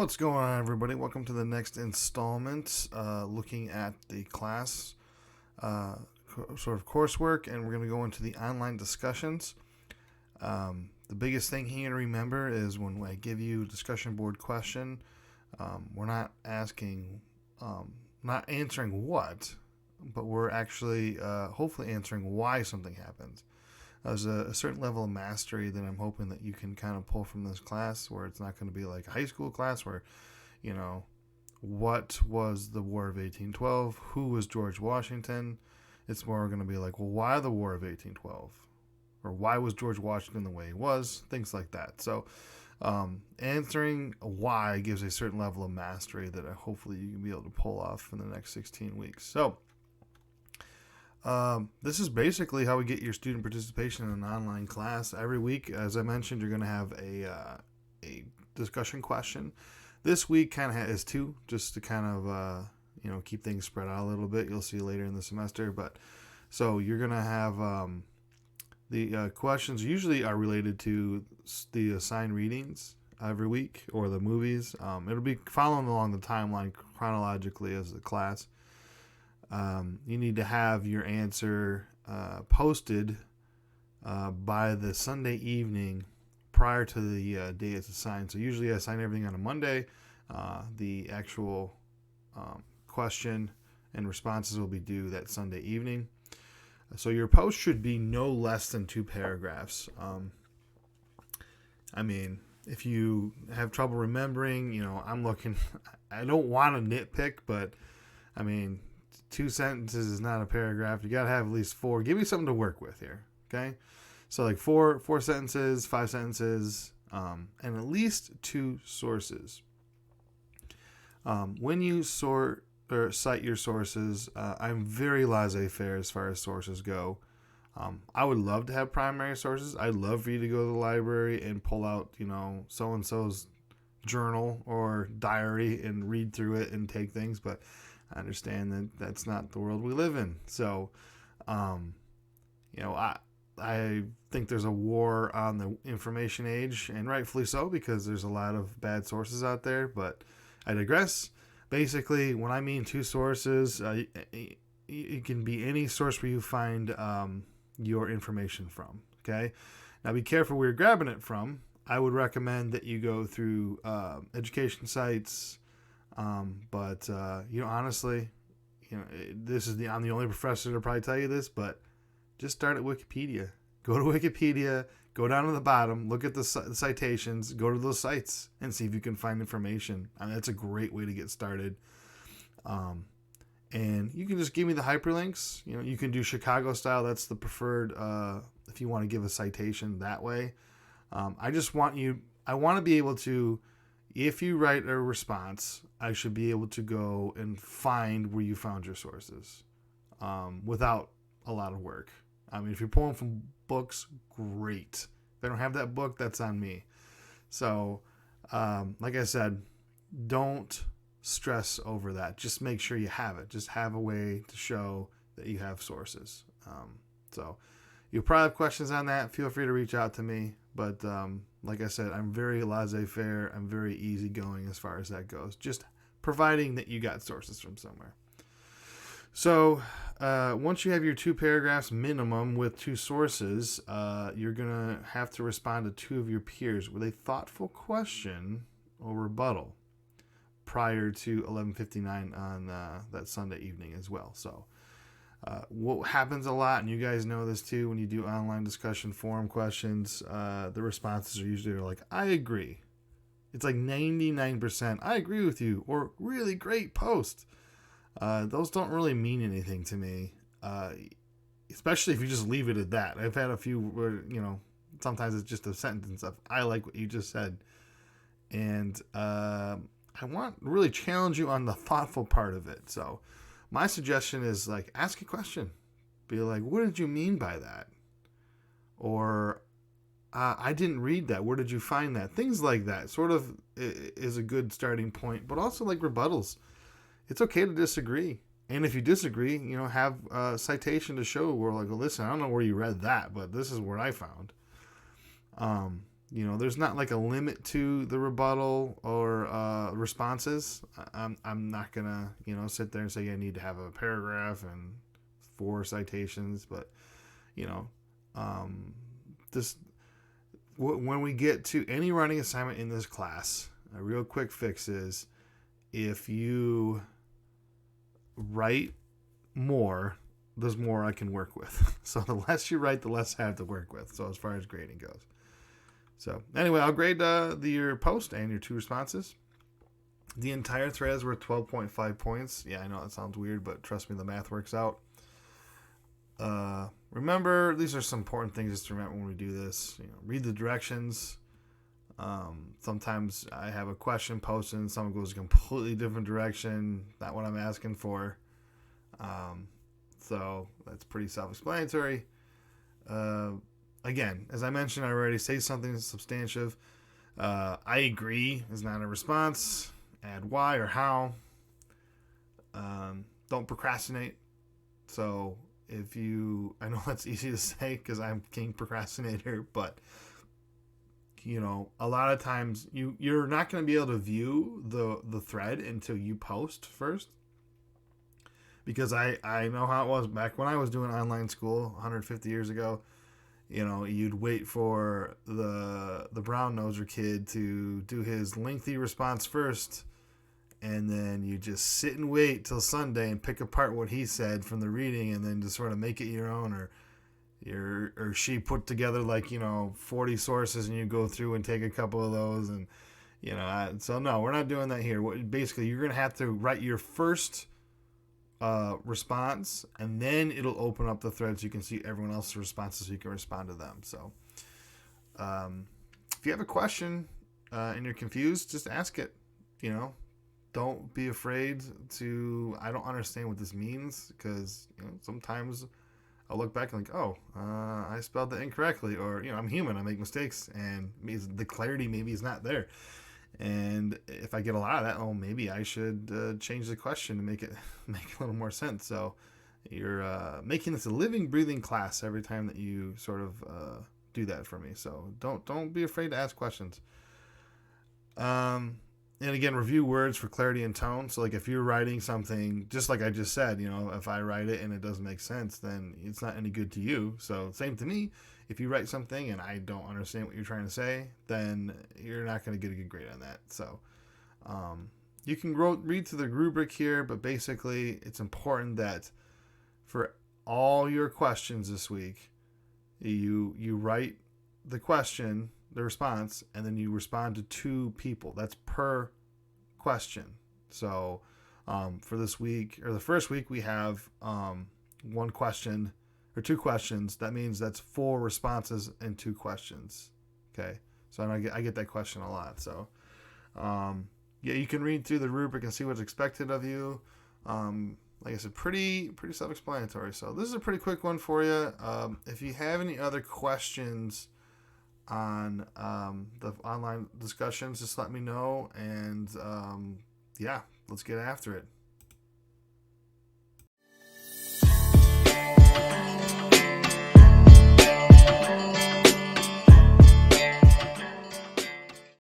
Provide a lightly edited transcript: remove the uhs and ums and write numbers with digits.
What's going on, everybody? Welcome to the next installment, looking at the class sort of coursework, and we're going to go into the online discussions. The biggest thing here to remember is when I give you a discussion board question, we're not asking, not answering what, but we're actually hopefully answering why something happens. There's a certain level of mastery that I'm hoping that you can kind of pull from this class, where it's not going to be like a high school class where, what was the War of 1812? Who was George Washington? It's more going to be like, well, why the War of 1812? Or why was George Washington the way he was? Things like that. So answering why gives a certain level of mastery that hopefully you can be able to pull off in the next 16 weeks. So this is basically how we get your student participation in an online class. Every week, as I mentioned, you're going to have a discussion question. This week kind of is two, just to kind of keep things spread out a little bit. You'll see later in the semester. But so you're going to have the questions usually are related to the assigned readings every week or the movies. It'll be following along the timeline chronologically as the class. You need to have your answer posted by the Sunday evening prior to the day it's assigned. So usually I assign everything on a Monday. The actual question and responses will be due that Sunday evening. So your post should be no less than 2 paragraphs. If you have trouble remembering, I'm looking, I don't want to nitpick, but 2 sentences is not a paragraph. You got to have at least 4. Give me something to work with here, okay? So like 4 sentences, 5 sentences, and at least 2 sources. When you sort or cite your sources, I'm very laissez-faire as far as sources go. I would love to have primary sources. I'd love for you to go to the library and pull out, so-and-so's journal or diary and read through it and take things, but I understand that that's not the world we live in. So, I think there's a war on the information age, and rightfully so, because there's a lot of bad sources out there, but I digress. Basically, when I mean 2 sources, it can be any source where you find your information from, okay? Now, be careful where you're grabbing it from. I would recommend that you go through education sites, but honestly, I'm the only professor to probably tell you this, but just start at Wikipedia. Go to Wikipedia, go down to the bottom, look at the citations, go to those sites and see if you can find information. That's a great way to get started. And you can just give me the hyperlinks. You can do Chicago style. That's the preferred, if you want to give a citation that way. I want to be able to, if you write a response, I should be able to go and find where you found your sources without a lot of work. If you're pulling from books, great. If I don't have that book, that's on me. So, like I said, don't stress over that. Just make sure you have it. Just have a way to show that you have sources. So you'll probably have questions on that. Feel free to reach out to me. But like I said, I'm very laissez-faire. I'm very easygoing as far as that goes. Just providing that you got sources from somewhere. So once you have your 2 paragraphs minimum with 2 sources, you're going to have to respond to 2 of your peers with a thoughtful question or rebuttal prior to 11:59 on that Sunday evening as well. So what happens a lot, and you guys know this too, when you do online discussion forum questions, the responses are usually like, I agree. It's like 99%, I agree with you, or really great post. Those don't really mean anything to me, especially if you just leave it at that. I've had a few where, sometimes it's just a sentence of, I like what you just said. And I want to really challenge you on the thoughtful part of it. So my suggestion is like, ask a question. Be like, what did you mean by that? Or I didn't read that. Where did you find that? Things like that sort of is a good starting point, but also like rebuttals. It's okay to disagree. And if you disagree, have a citation to show where like, well, listen, I don't know where you read that, but this is what I found. There's not like a limit to the rebuttal or responses. I'm not gonna sit there and say I need to have a paragraph and 4 citations, but this when we get to any writing assignment in this class, a real quick fix is if you write more, there's more I can work with. So the less you write, the less I have to work with. So as far as grading goes. So anyway, I'll grade your post and your 2 responses. The entire thread is worth 12.5 points. Yeah, I know that sounds weird, but trust me, the math works out. Remember, these are some important things just to remember when we do this. Read the directions. Sometimes I have a question posted and someone goes a completely different direction. Not what I'm asking for. So that's pretty self-explanatory. Again, as I mentioned already, say something substantive. I agree is not a response. Add why or how. Don't procrastinate. So I know that's easy to say because I'm king procrastinator, but a lot of times you're not going to be able to view the thread until you post first. Because I know how it was back when I was doing online school 150 years ago. You'd wait for the brown noser kid to do his lengthy response first, and then you just sit and wait till Sunday and pick apart what he said from the reading, and then just sort of make it your own, or she put together 40 sources, and you go through and take a couple of those, and so no, we're not doing that here. Basically, you're gonna have to write your first response, and then it'll open up the thread so you can see everyone else's responses so you can respond to them. So if you have a question and you're confused, just ask it. Don't be afraid to I don't understand what this means, because sometimes I'll look back and I spelled that incorrectly, or I'm human, I make mistakes, and the clarity maybe is not there. And if I get a lot of that, maybe I should change the question to make it make a little more sense. So you're making this a living, breathing class every time that you sort of do that for me. So don't be afraid to ask questions. And again, review words for clarity and tone. So if you're writing something, just like I just said, if I write it and it doesn't make sense, then it's not any good to you. So same to me. If you write something and I don't understand what you're trying to say, then you're not going to get a good grade on that. So you can read through the rubric here, but basically it's important that for all your questions this week, you write the question, the response, and then you respond to 2 people. That's per question. So for this week, or the first week, we have 1 question or 2 questions. That means that's 4 responses and 2 questions. Okay, so I get that question a lot. So you can read through the rubric and see what's expected of you. Like I said, pretty self-explanatory. So this is a pretty quick one for you. If you have any other questions on the online discussions, just let me know, and let's get after it.